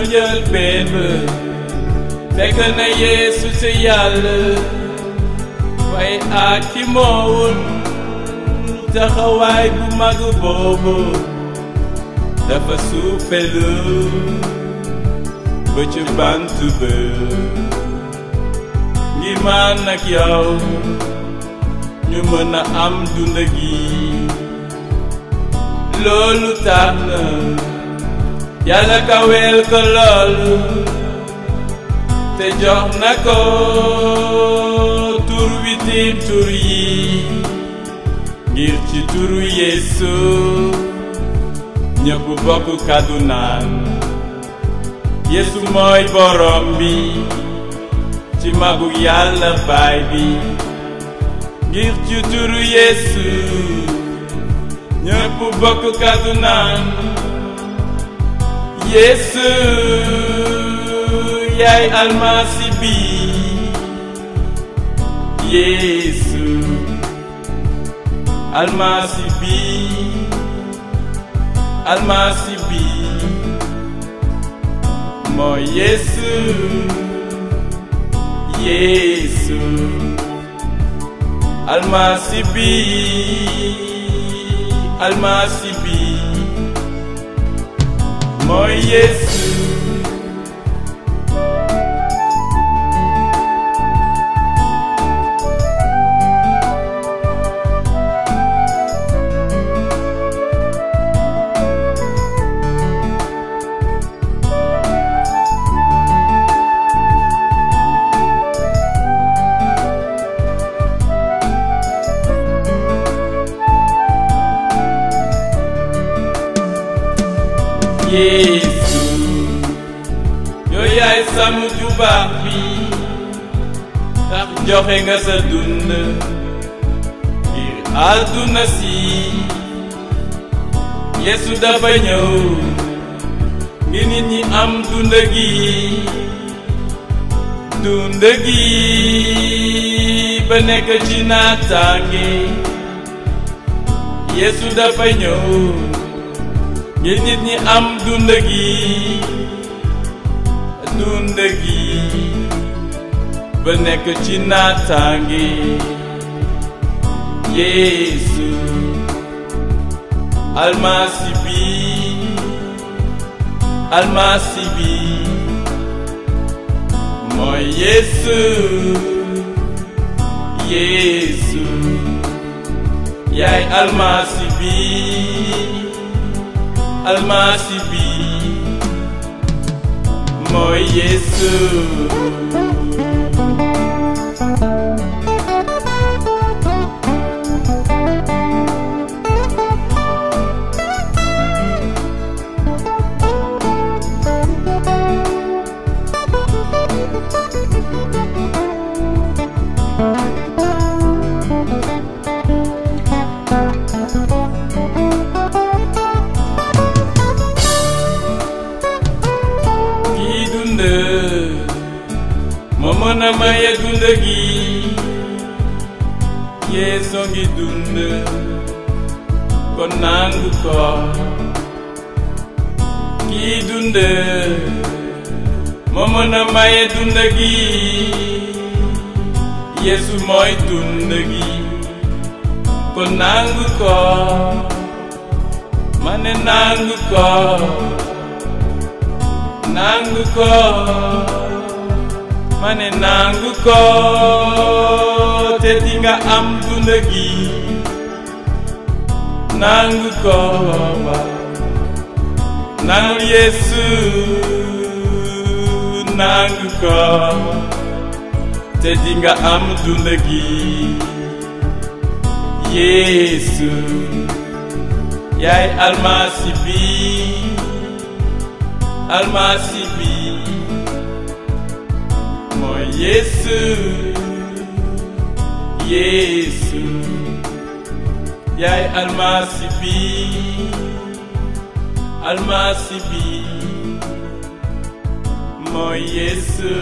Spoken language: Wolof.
Njël benn fekk na Yeesu ci Yàlla waaye ak ki moowul taxawaay bu mag boobu dafa suufelu ba ci bant ba ngir man ak yow ñu mën a am dund gi loolu tax na Yàlla kawel ko loolu te jox na ko tur wi tiim tur yi ngir ci turu Yeesu ñëpp bokk kàddu naan Yeesu mooy borom bi ci magu Yàlla Baay bi ngir ci turu Yeesu ñëpp bokk kàddu naan Yeesu yaay almasi bi Yeesu almasi bi mooy Yeesu almasi bi mooy Yeesu Yeesu yow yaay sàmm ju baax bi tax joxe nga sa dund ngir àdduna si Yeesu dafa ñëw ngir nit ñi am dund gi ba nekk ci naataange Yeesu dafa ñëw ngir nit ñi am dund gi ba nekk ci naataange Yeesu almasi bi mooy Yeesu yaay almasi bi mooy Yeesu moo mën a maye dund gi Yeesu ngi dund kon nangu ko kii dund moo mën a maye dund gi Yeesu mooy dund gi kon nangu ko ma ne nangu ko mane nangu ko te dinga am dund gi nangu ko nangu Yeesu nangu ko te dinga am dund gi Yeesu yaay almasi bi mooy Yesu Yesu yaay almasi bi mooy Yesu